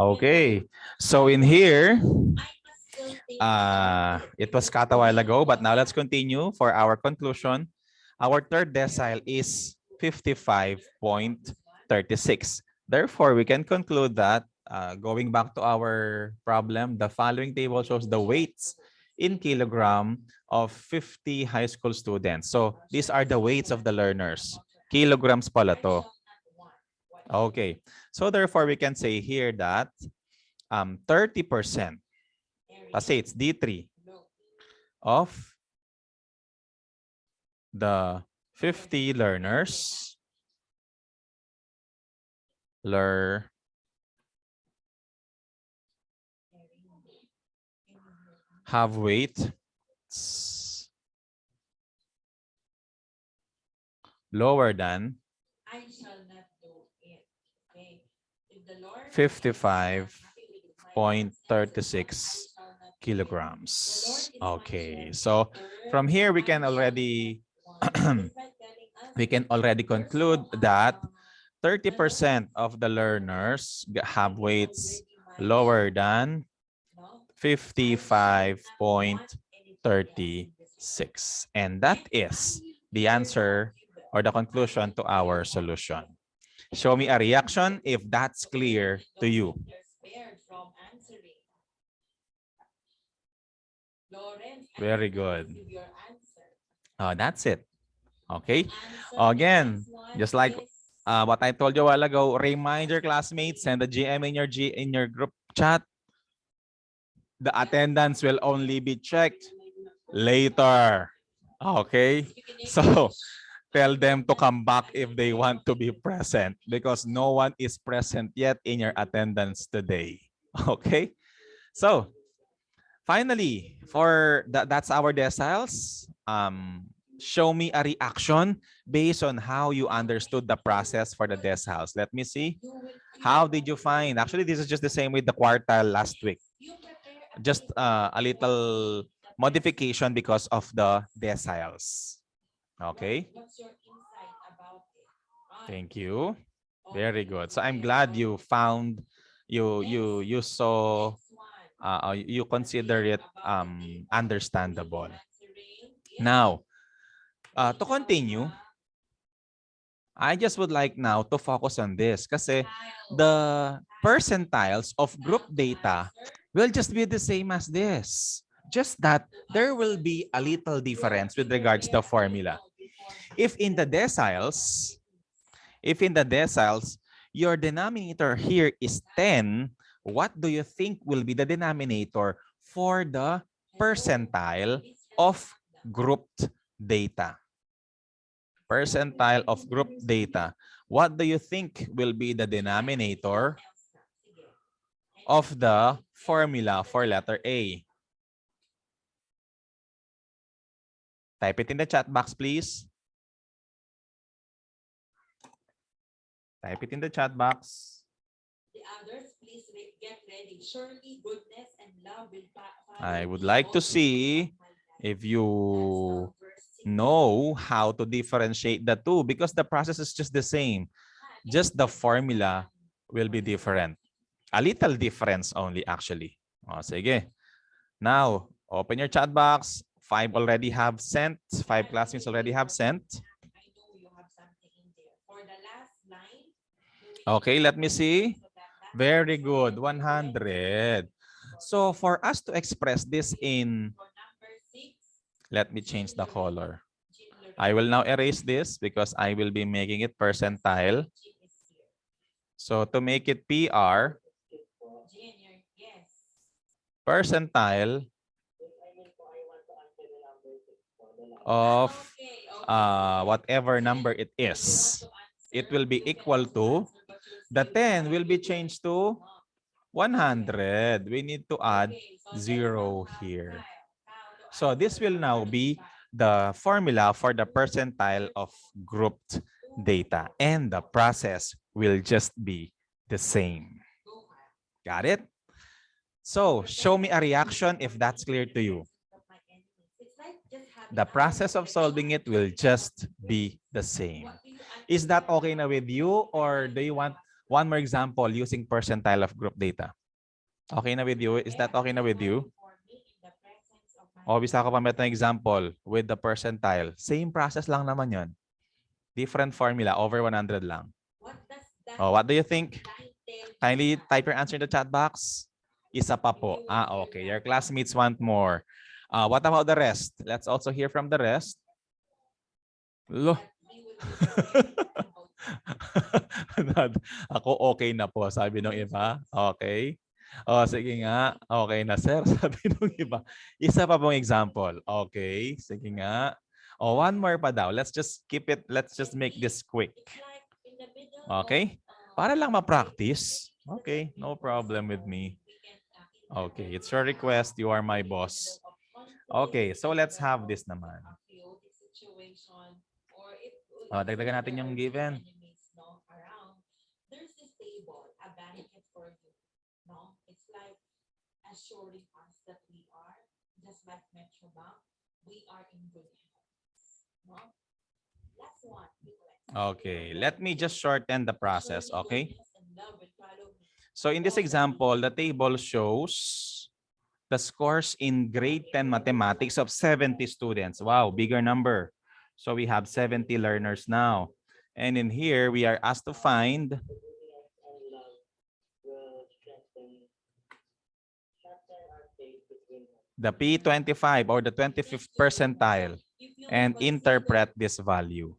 Okay, so in here, it was cut a while ago, but now let's continue for our conclusion. Our third decile is 55.36. Therefore, we can conclude that going back to our problem, the following table shows the weights in kilogram of 50 high school students. So these are the weights of the learners. Kilograms pala to. Okay, so therefore we can say here that 30%, let's say it's D3 of the 50 learners have weight lower than 55.36 kilograms. Okay, so from here we can already conclude that 30% of the learners have weights lower than 55.36. And that is the answer or the conclusion to our solution. Show me a reaction if that's clear to you. Very good. That's it. Okay. Again, just like what I told you a while ago, remind your classmates, send the GM in your group chat. The attendance will only be checked later. Okay. So tell them to come back if they want to be present because no one is present yet in your attendance today. Okay. So finally, for that's our deciles. Show me a reaction based on how you understood the process for the deciles. Let me see. How did you find? Actually, this is just the same with the quartile last week. Just a little modification because of the deciles. Okay. Thank you. Very good. So I'm glad you found you saw you consider it understandable. Now, to continue, I just would like now to focus on this kasi the percentiles of group data will just be the same as this. Just that there will be a little difference with regards to the formula. If in the deciles, your denominator here is 10, what do you think will be the denominator for the percentile of grouped data? Percentile of group data. What do you think will be the denominator of the formula for letter A? Type it in the chat box, please. Type it in the chat box. The others, please get ready. Surely goodness and love will follow. I would like to see if you know how to differentiate the two because the process is just the same. Just the formula will be different. A little difference only actually. Sige. Now, open your chat box. 5 already have sent. 5 classmates already have sent. Okay, let me see. Very good. 100. So for us to express this in, let me change the color. I will now erase this because I will be making it percentile. So to make it PR, percentile of whatever number it is, it will be equal to, the 10 will be changed to 100. We need to add 0 here. So this will now be the formula for the percentile of grouped data, and the process will just be the same. Got it? So show me a reaction if that's clear to you. The process of solving it will just be the same. Is that okay na with you, or do you want One more example using percentile of group data. Okay na with you? Is that okay na with you? O, bisa ko pa ng example with the percentile. Same process lang naman yon. Different formula, over 100 lang. Oh, what do you think? Kindly type your answer in the chat box. Isa pa po. Okay. Your classmates want more. What about the rest? Let's also hear from the rest. Lo. Ako okay na po, sabi ng iba. Okay. Oh, sige nga. Okay na, sir. Sabi ng iba. Isa pa pong example. Okay. Sige nga. Oh, one more pa daw. Let's just keep it. Let's just make this quick. Okay? Para lang ma-practice. Okay. No problem with me. Okay. It's your request. You are my boss. Okay. So let's have this naman. Dagdagan natin yung given. Assuring us that we are, just like Metro Bank, we are in good hands. No? Last one. Okay, let me just shorten the process, okay? So in this example, the table shows the scores in grade 10 mathematics of 70 students. Wow, bigger number. So we have 70 learners now. And in here, we are asked to find the P25 or the 25th percentile and interpret this value.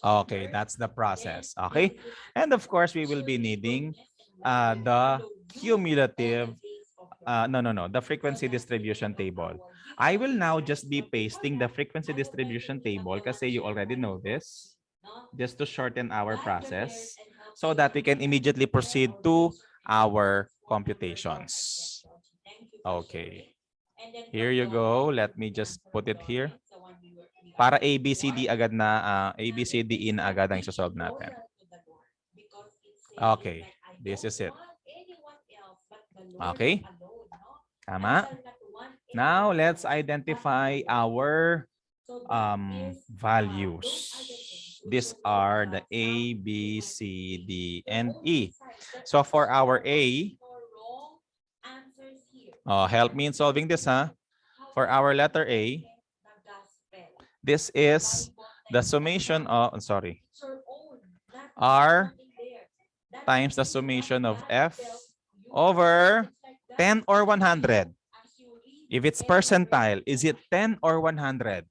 Okay, that's the process. Okay, and of course, we will be needing the cumulative, the frequency distribution table. I will now just be pasting the frequency distribution table kasi you already know this, just to shorten our process so that we can immediately proceed to our computations. Okay. Here you go. Let me just put it here. Para ABCD agad na, ABCD in agad ang isosolve natin. Okay. This is it. Okay. Tama. Now, let's identify our values. These are the A, B, C, D, and E. So for our A, help me in solving this, huh? For our letter A, this is the summation of, R times the summation of F over 10 or 100. If it's percentile, is it 10 or 100?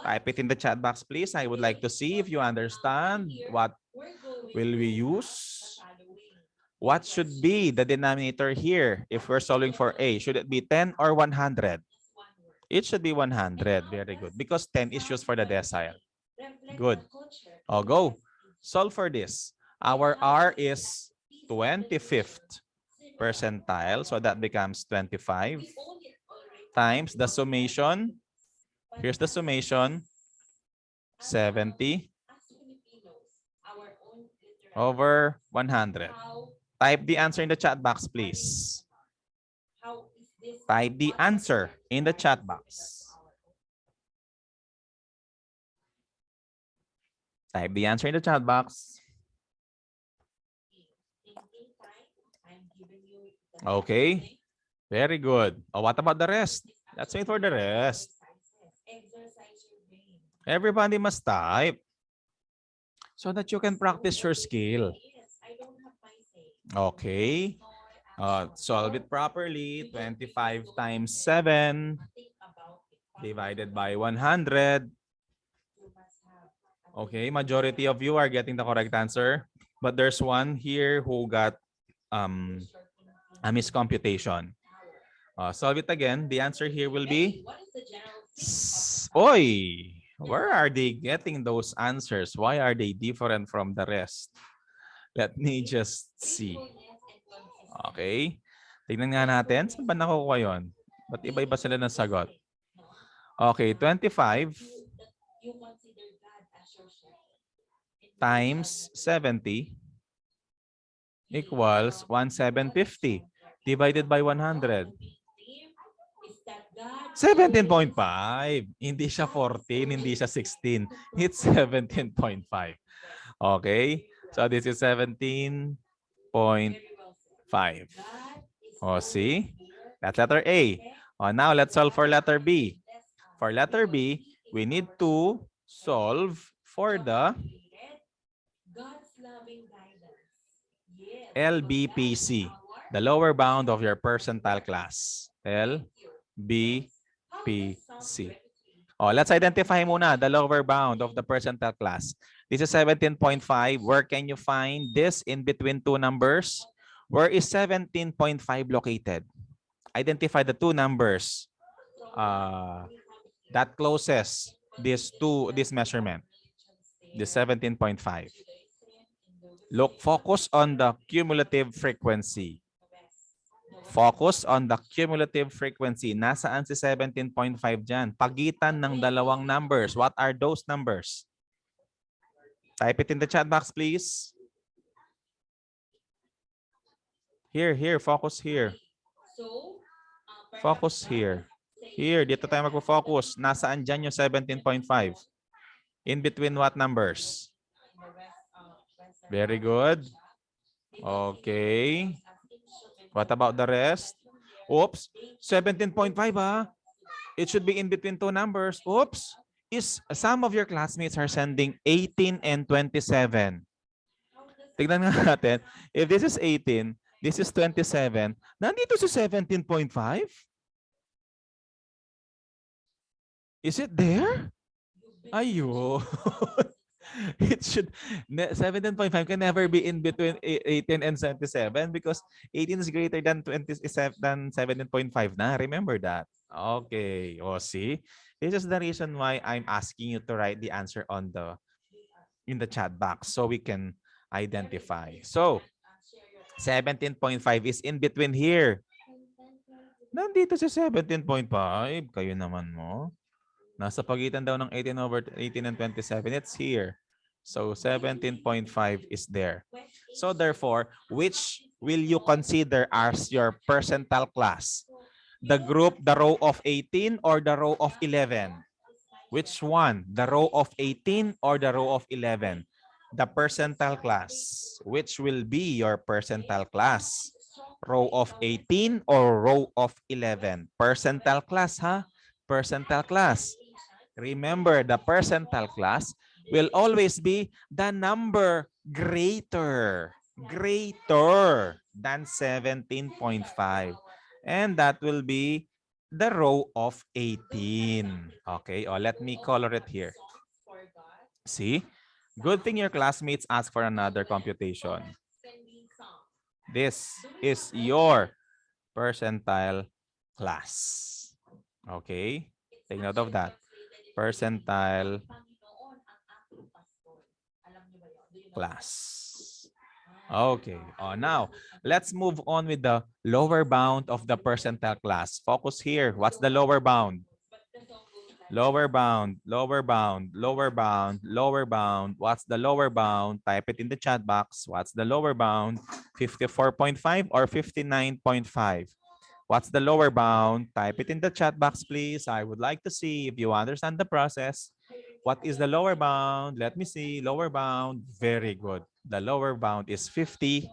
Type it in the chat box, please. I would like to see if you understand what will we use. What should be the denominator here if we're solving for A? Should it be 10 or 100? It should be 100. Very good. Because 10 is used for the decile. Good. Oh, go. Solve for this. Our R is 25th percentile. So that becomes 25 times the summation. Here's the summation. 70 over 100. Type the answer in the chat box, please. Type the answer in the chat box. Type the answer in the chat box. Okay. Very good. Oh, what about the rest? Let's wait for the rest. Everybody must type so that you can practice your skill. Okay. Solve it properly. 25 times 7 divided by 100. Okay, majority of you are getting the correct answer. But there's one here who got a miscomputation. Solve it again. The answer here will be... Oy! Where are they getting those answers? Why are they different from the rest? Let me just see. Okay. Tignan nga natin. Saan ba nakukuha yun? Ba't iba-iba sila ng sagot? Okay, 25 times 70 equals 1750 divided by 100. 17.5. Hindi siya 14, hindi siya 16. It's 17.5. Okay. So this is 17.5. Very well said. That is Oh, over see? here. That's letter A. Okay? Oh, now let's solve for letter B. Let's For letter because B, B is we need our to goal. solve for the Calculated God's loving guidance. Yes, because that is LBPC, our the lower bound of your percentile class. thank you. Next, how does Psalm LBPC. 23? Oh, let's identify muna the lower bound of the percentile class. This is 17.5. Where can you find this in between two numbers? Where is 17.5 located? Identify the two numbers So uh, what we have here, that closest this measurement, the Judaism, 17.5. Look, Hinduism, focus on the cumulative frequency. the West, Focus on the cumulative frequency. Nasaan si 17.5 dyan? Pagitan ng dalawang numbers. What are those numbers? Type it in the chat box, please. Here. Focus here. So, Focus here. Here, dito tayo magpo-focus. Nasaan dyan yung 17.5? In between what numbers? Very good. Okay. What about the rest? Oops. 17.5 ah. It should be in between two numbers. Oops. Some of your classmates are sending 18 and 27. Tignan nga natin. If this is 18, this is 27. Nandito si 17.5? Is it there? Ayo. It should 17.5 can never be in between 18 and 77 because 18 is greater than 27 than 17.5 na. Remember that. Okay. Oh, see? This is the reason why I'm asking you to write the answer on in the chat box so we can identify. So, 17.5 is in between here. Nandito si 17.5. Kayo naman mo. Nasa pagitan daw ng 18 over 18 and 27. It's here. So 17.5 is there. So therefore, which will you consider as your percentile class? The group, the row of 18 or the row of 11? Which one? The row of 18 or the row of 11? The percentile class. Which will be your percentile class? Row of 18 or row of 11? Percentile class, ha? Percentile class. Remember, the percentile class will always be the number greater than 17.5. And that will be the row of 18. Okay, let me color it here. See? Good thing your classmates ask for another computation. This is your percentile class. Okay? Take note of that. Percentile class. Okay. Now, let's move on with the lower bound of the percentile class. Focus here. What's the lower bound? Lower bound, lower bound, lower bound, lower bound. What's the lower bound? Type it in the chat box. What's the lower bound? 54.5 or 59.5? What's the lower bound? Type it in the chat box, please. I would like to see if you understand the process. What is the lower bound? Let me see. Lower bound. Very good. The lower bound is 54.5.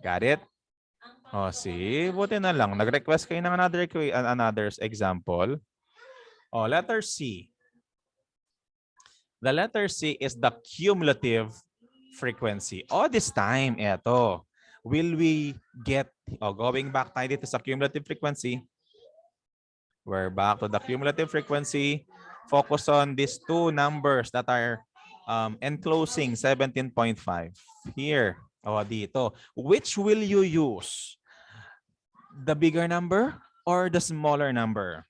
Got it? Oh, see? Buti na lang. Nag-request kayo ng another example. Oh, letter C. The letter C is the cumulative frequency. Oh, this time, eto. Will we get, going back tayo dito sa cumulative frequency. We're back to the cumulative frequency. Focus on these two numbers that are enclosing 17.5. Here, dito. Which will you use? The bigger number or the smaller number?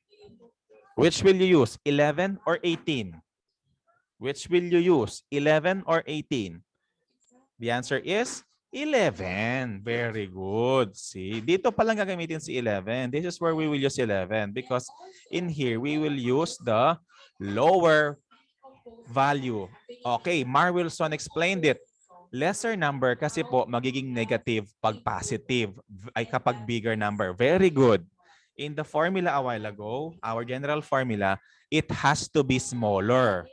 Which will you use? 11 or 18? Which will you use? 11 or 18? The answer is 11. Very good. See, dito pa lang gagamitin si 11. This is where we will use 11 because in here, we will use the lower value. Okay, Mar Wilson explained it. Lesser number kasi po magiging negative pag positive ay kapag bigger number. Very good. In the formula a while ago, our general formula, it has to be smaller.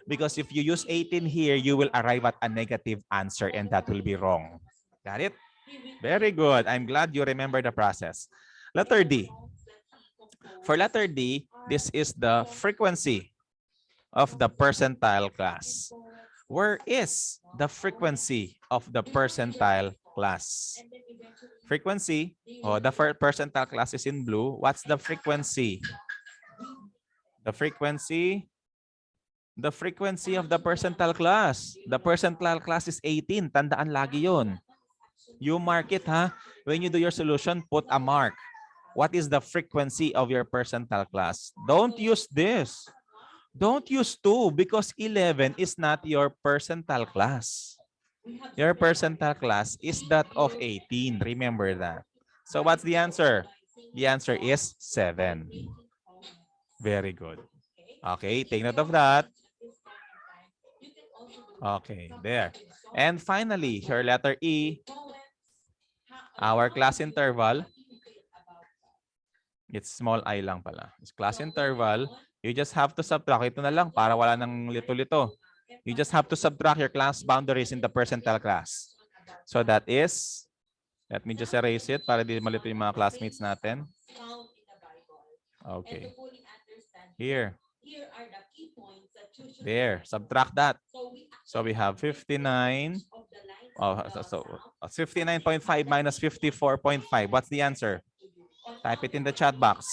Because if you use 18 here, you will arrive at a negative answer and that will be wrong. Got it? Very good. I'm glad you remember the process. Letter D. For letter D, this is the frequency of the percentile class. Where is the frequency of the percentile class? Frequency, oh, the percentile class is in blue. What's the frequency? The frequency of the percentile class. The percentile class is 18. Tandaan lagi yun. You mark it, ha? When you do your solution, put a mark. What is the frequency of your percentile class? Don't use this. Don't use 2 because 11 is not your percentile class. Your percentile class is that of 18. Remember that. So what's the answer? The answer is 7. Very good. Okay, take note of that. Okay, there. And finally, your letter E, our class interval. It's small I lang pala. It's class interval. You just have to subtract. Ito na lang para wala nang lito-lito. You just have to subtract your class boundaries in the percentile class. So that is, let me just erase it para di malito yung mga classmates natin. Okay. Here. There. Subtract that. So we have 59. Oh, so 59.5 minus 54.5. What's the answer? Type it in the chat box.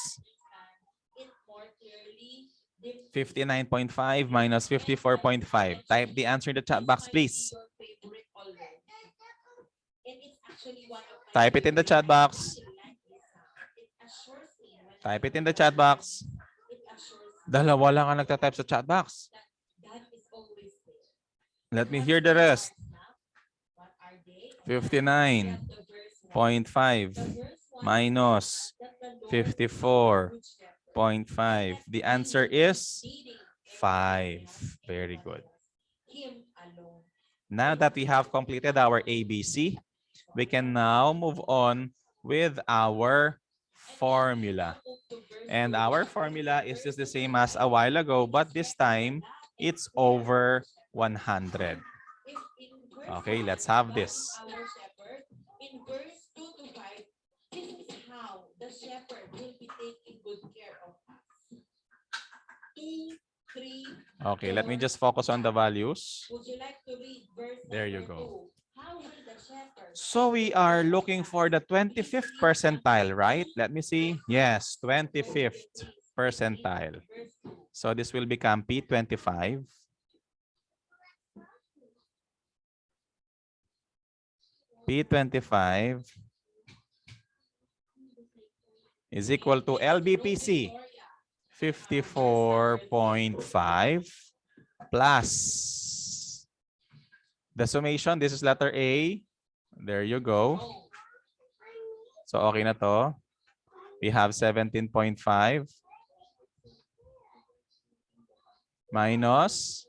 59.5 minus 54.5. Type the answer in the chat box, please. Type it in the chat box. Type it in the chat box. Dalawa lang ang nagtatype sa chat box. Let me hear the rest. 59.5 minus 54.5. The answer is 5. Very good. Now that we have completed our ABC, we can now move on with our formula. And our formula is just the same as a while ago, but this time it's over 100. Okay, let's have this. In verse 2 to 5, this is how the shepherd will be taking good care of us. 2, 3. Okay, let me just focus on the values. Would you like to read verse there you go. 2? How will the shepherd? So we are looking for the 25th percentile, right? Let me see. Yes, 25th percentile. So this will become P25. P25 is equal to LBPC 54.5 plus the summation. This is letter A. There you go. So okay na to. We have 17.5 minus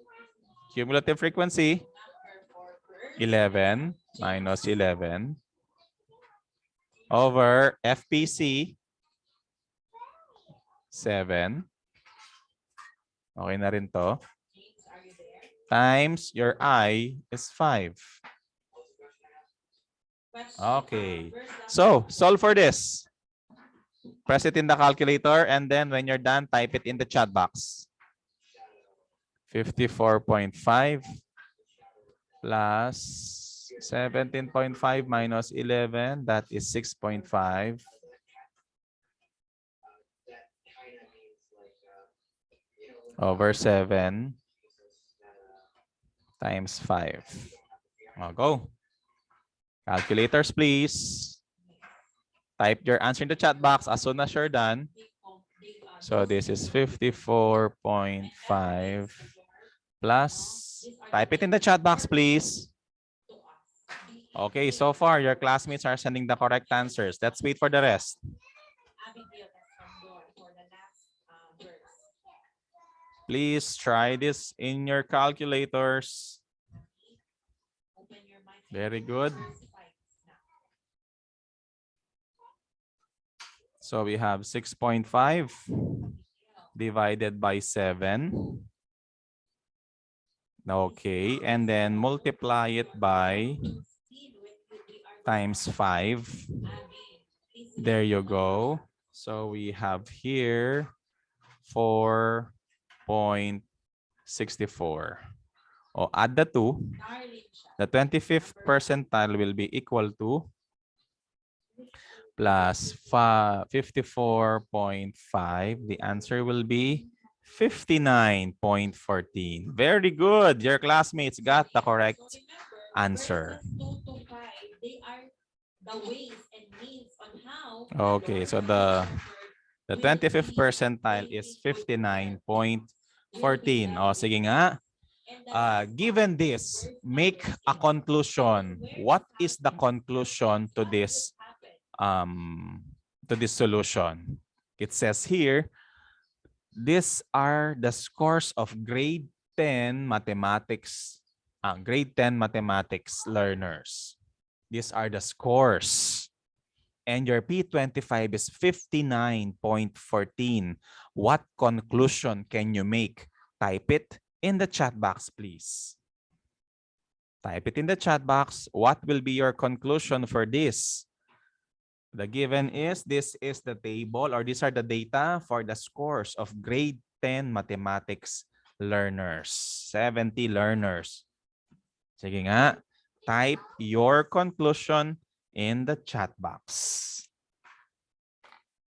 cumulative frequency 11 minus 11 over FPC 7. Okay na rin to. Times your I is 5. Okay. So, solve for this. Press it in the calculator and then when you're done, type it in the chat box. 54.5 plus 17.5 minus 11, that is 6.5. Over 7 times 5. I'll go. Calculators, please. Type your answer in the chat box as soon as you're done. So this is 54.5 plus. Type it in the chat box, please. Okay, so far your classmates are sending the correct answers. Let's wait for the rest. Please try this in your calculators. Very good. So we have 6.5 divided by 7. Okay, and then multiply it by Still, when we are times 5. adding, please There you listen on go. So we have here 4.64. O add the 2. Darling siya. The 25th percentile will be equal to plus 54.5. The answer will be 59.14. Very good. Your classmates got the correct So remember, answer. verses 2 to 5, they are the ways and means on how Okay, so the the 25th percentile is 59.14. O, sige nga. Given this, make a conclusion. What is the conclusion to this solution? It says here, these are the scores of grade 10 mathematics learners. These are the scores. And your P25 is 59.14. What conclusion can you make? Type it in the chat box, please. Type it in the chat box. What will be your conclusion for this? The given is, this is the table, or these are the data for the scores of grade 10 mathematics learners. 70 learners. Sige nga. Type your conclusion in the chat box.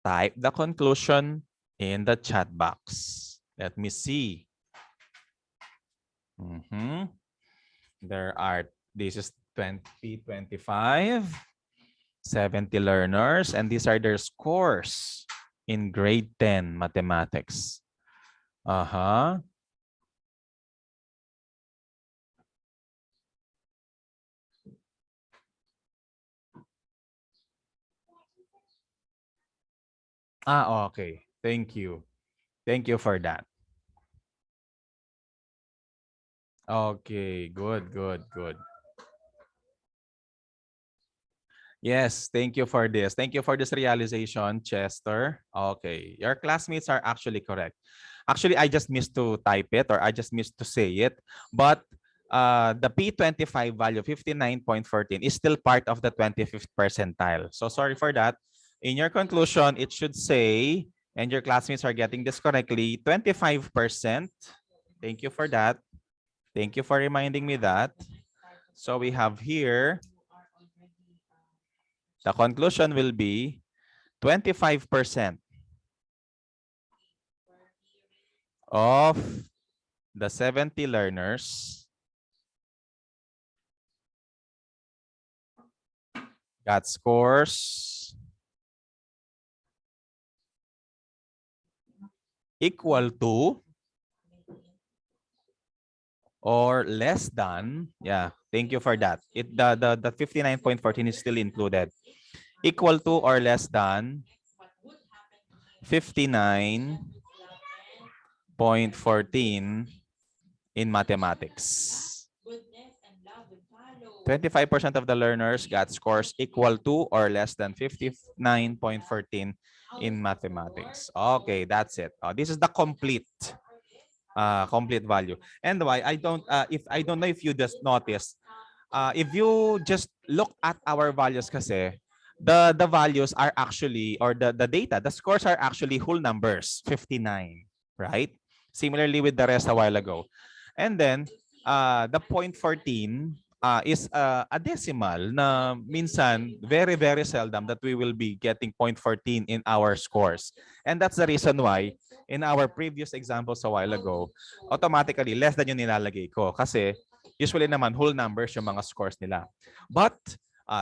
Type the conclusion in the chat box. Let me see. This is 2025, 70 learners, and these are their scores in grade 10 mathematics. Okay. Thank you. Thank you for that. Okay, good, good, good. Yes, thank you for this. Thank you for this realization, Chester. Okay, your classmates are actually correct. Actually, I just missed to type it, or I just missed to say it. But the P25 value, 59.14, is still part of the 25th percentile. So sorry for that. In your conclusion, it should say, and your classmates are getting this correctly, 25%. Thank you for that. Thank you for reminding me that. So we have here, the conclusion will be 25% of the 70 learners got scores equal to or less than, yeah, thank you for that. The 59.14 is still included. Equal to or less than 59.14 in mathematics. 25% of the learners got scores equal to or less than 59.14 in mathematics. Okay, that's it. This is the complete value. And why I don't know if you just noticed, if you just look at our values kasi, the values are actually, or the data, the scores are actually whole numbers, 59, right? Similarly with the rest a while ago. And then the 0.14 is a decimal na minsan very, very seldom that we will be getting 0.14 in our scores. And that's the reason why in our previous examples a while ago, automatically less than yung nilalagay ko. Kasi usually naman whole numbers yung mga scores nila. But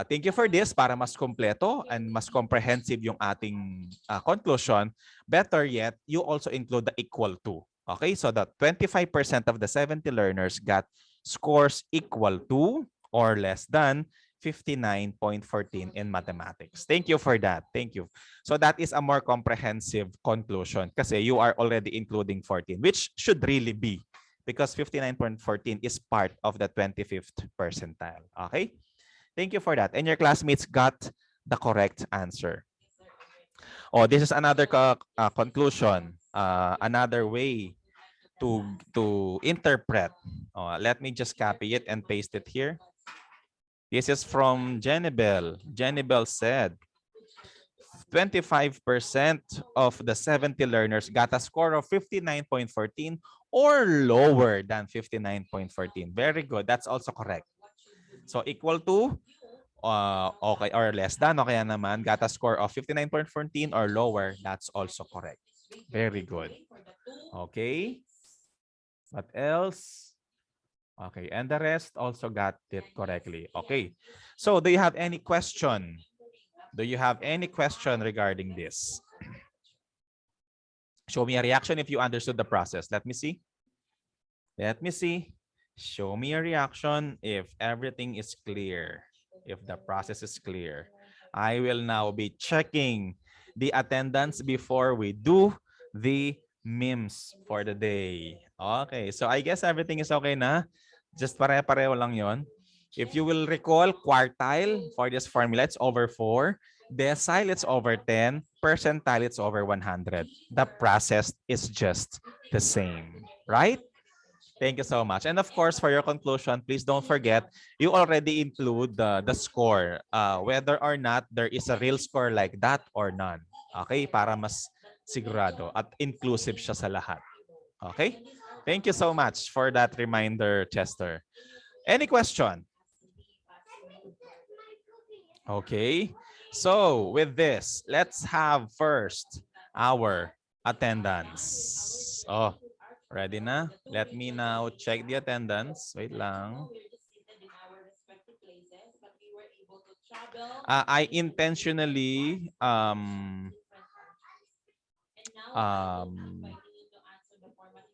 thank you for this, para mas kompleto and mas comprehensive yung ating conclusion. Better yet, you also include the equal to. Okay, so that 25% of the 70 learners got scores equal to or less than 59.14 in mathematics. Thank you for that. Thank you. So that is a more comprehensive conclusion kasi you are already including 14, which should really be, because 59.14 is part of the 25th percentile. Okay? Thank you for that. And your classmates got the correct answer. Oh, this is another conclusion, another way to interpret. Let me just copy it and paste it here. This is from Jenibel. Jenibel said 25% of the 70 learners got a score of 59.14 or lower than 59.14. Very good. That's also correct. So equal to okay, or less than, o kaya naman got a score of 59.14 or lower. That's also correct. Very good. Okay. What else? Okay, and the rest also got it correctly. Okay. So do you have any question? Do you have any question regarding this? Show me a reaction if you understood the process. Let me see. Let me see. Show me a reaction if everything is clear, if the process is clear. I will now be checking the attendance before we do the memes for the day. Okay, so I guess everything is okay na. Just pare-pareho lang yon. If you will recall, quartile for this formula, it's over 4. Decile, it's over 10. Percentile, it's over 100. The process is just the same, right? Thank you so much. And of course, for your conclusion, please don't forget, you already include the score, whether or not there is a real score like that or none. Okay? Para mas sigurado at inclusive siya sa lahat. Okay? Thank you so much for that reminder, Chester. Any question? Okay. So with this, let's have first our attendance. Oh, ready na? Let me now check the attendance. Wait lang. I intentionally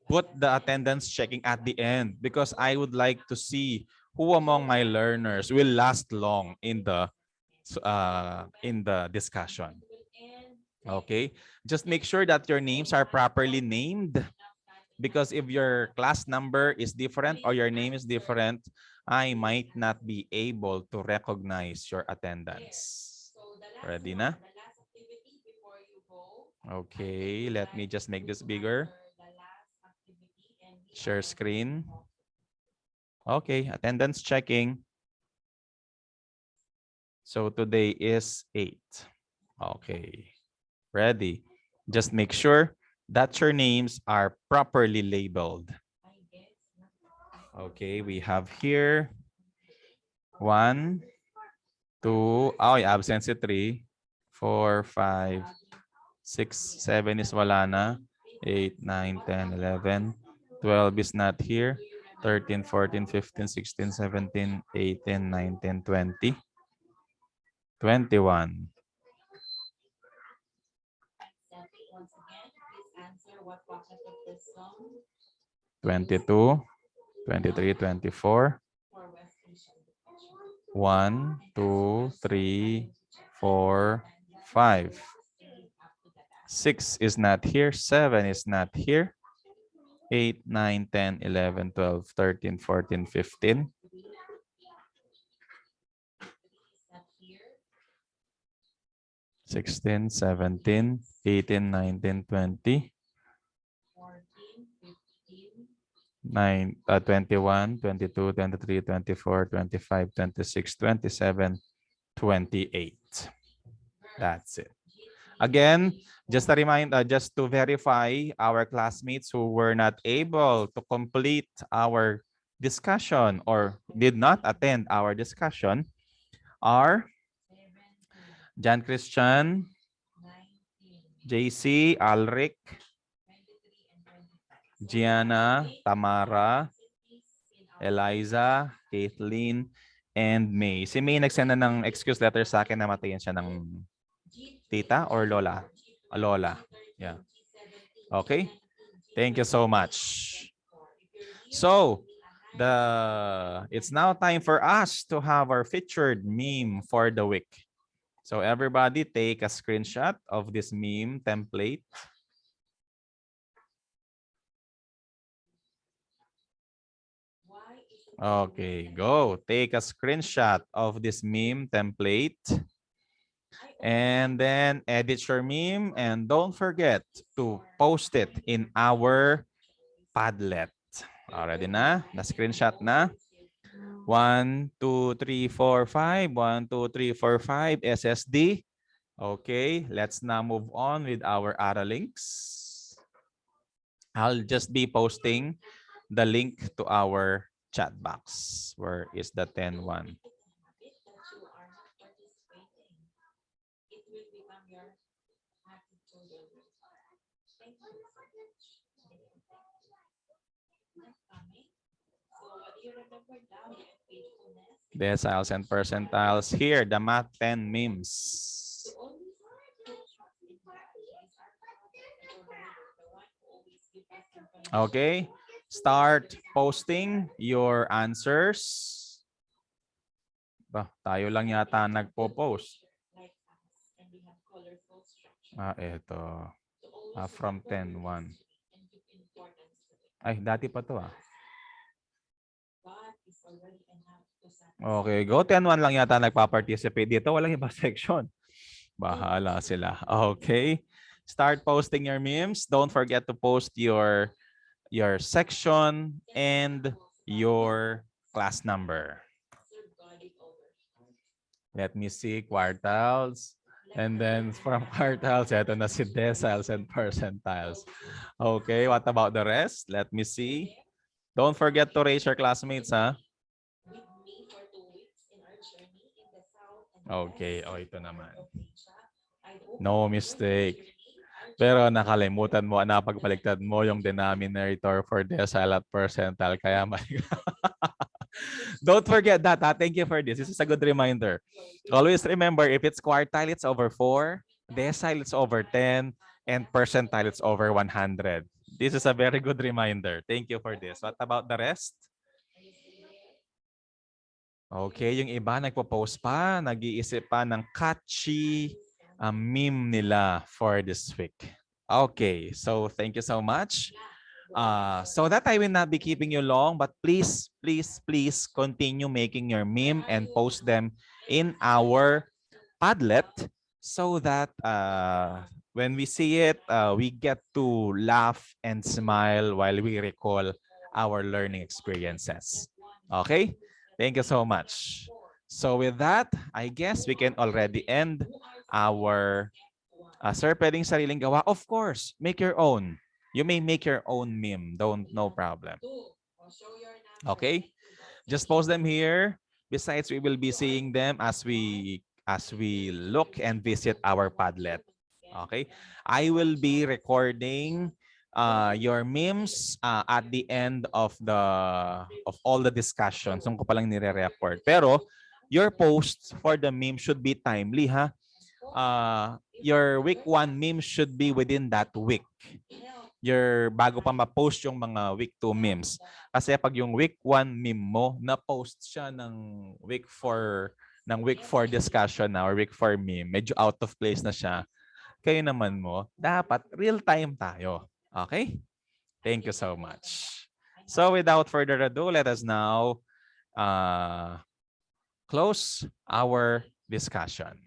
put the attendance checking at the end because I would like to see who among my learners will last long in the discussion. Okay, just make sure that your names are properly named, because if your class number is different or your name is different, I might not be able to recognize your attendance. Ready na? Okay, let me just make this bigger. Share screen. Okay, attendance checking. So today is 8. Okay, ready. Just make sure that your names are properly labeled. Okay, we have here 1, 2, absence 3, 4, 5, 6, 7 is wala na, 8, 9, 10, 11, 12 is not here, 13, 14, 15, 16, 17, 18, 19, 20, 21. 22, 23, 24. 1, 2, 3, 4, 5. 6 is not here. 7 is not here. 8, 9, 10, 11, 12, 13, 14, 15. 16, 17, 18, 19, 20. 21, 22, 23, 24, 25, 26, 27, 28. That's it. Again, just a reminder, just to verify our classmates who were not able to complete our discussion or did not attend our discussion are John Christian, JC, Alric, Gianna, Tamara, Eliza, Kathleen, and May. Si May nagsenda ng excuse letter sa akin na matayin siya ng tita or lola? Lola. Yeah. Okay. Thank you so much. So, it's now time for us to have our featured meme for the week. So everybody take a screenshot of this meme template. Okay, go. Take a screenshot of this meme template. And then edit your meme and don't forget to post it in our Padlet. Ready na? Na-screenshot na? 1, 2, 3, 4, 5. 1, 2, 3, 4, 5. SSD. Okay, let's now move on with our other links. I'll just be posting the link to our chat box. Where is the 10 one? It will become your habit to do. Thank you. Not coming. So what do you remember now? And faithfulness. Deciles and percentiles. Here, the math 10 memes. To always put trust in God. He is our Father and provider, the one who always gives us information. Okay, start posting your answers. Ba, tayo lang yata nagpo-post. Like us, and we have colorful structure. Eto. To always From remember 10, 1. and give importance to it. Ay, dati pa to God is already enough to satisfy. Okay, go 10-1 lang yata nagpa-participate dito. Walang iba section. Bahala sila. Okay. Start posting your memes. Don't forget to post your section and your class number. Serve God in over. Let me see quartiles. And then from quartiles, ito na si deciles and percentiles. Okay, what about the rest? Let me see. Don't forget to raise your classmates, ha? With me for 2 weeks in our journey in the south and Okay, west ito naman. of Asia. I hope No you enjoyed mistake. our journey. Pero nakalimutan mo, napagbaligtad mo yung denominator for decile at percentile. Kaya don't forget that. Thank you for this. This is a good reminder. Always remember, if it's quartile, it's over 4. Decile, it's over 10. And percentile, it's over 100. This is a very good reminder. Thank you for this. What about the rest? Okay, yung iba nagpo-post pa, nag-iisip pa ng catchy meme nila for this week. Okay, so thank you so much. So that I will not be keeping you long, but please, please, please continue making your meme and post them in our Padlet so that when we see it, we get to laugh and smile while we recall our learning experiences. Okay? Thank you so much. So with that, I guess we can already end our Sir, pwedeng sariling gawa? Of course, make your own. You may make your own meme. No problem. Okay? Just post them here. Besides, we will be seeing them as we look and visit our Padlet. Okay? I will be recording your memes at the end of all the discussions. Yung ko palang nire-record. Pero your posts for the meme should be timely, ha? Your week 1 memes should be within that week. Bago pa ma-post yung mga week 2 memes. Kasi pag yung week 1 meme mo, na-post siya ng week 4 discussion na or week 4 meme, medyo out of place na siya. Kayo naman mo, dapat real time tayo. Okay? Thank you so much. So without further ado, let us now close our discussion.